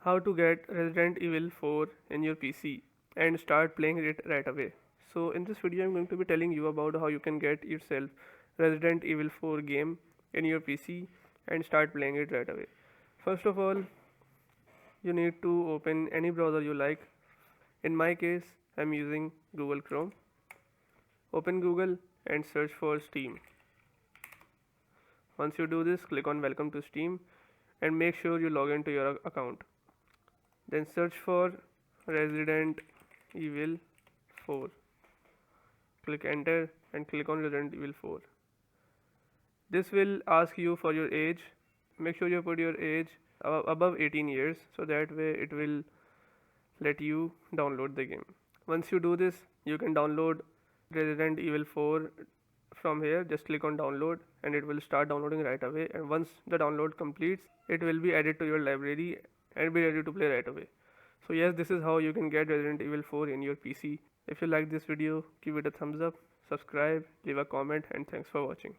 how to get Resident Evil 4 in your PC and start playing it right away. So in this video I'm going to be telling you about how you can get yourself Resident Evil 4 game in your PC and start playing it right away. First of all, you need to open any browser you like. In my case, I'm using Google Chrome. Open Google and search for Steam. Once you do this, click on Welcome to Steam and make sure you log into your account. Then search for Resident Evil 4. Click enter and click on Resident Evil 4. This will ask you for your age. Make sure you put your age above 18 years so that way it will let you download the game. Once you do this, you can download Resident Evil 4 from here. Just click on download and it will start downloading right away, and once the download completes it will be added to your library and be ready to play right away. So yes, this is how you can get Resident Evil 4 in your PC. If you like this video, give it a thumbs up, subscribe, leave a comment, and thanks for watching.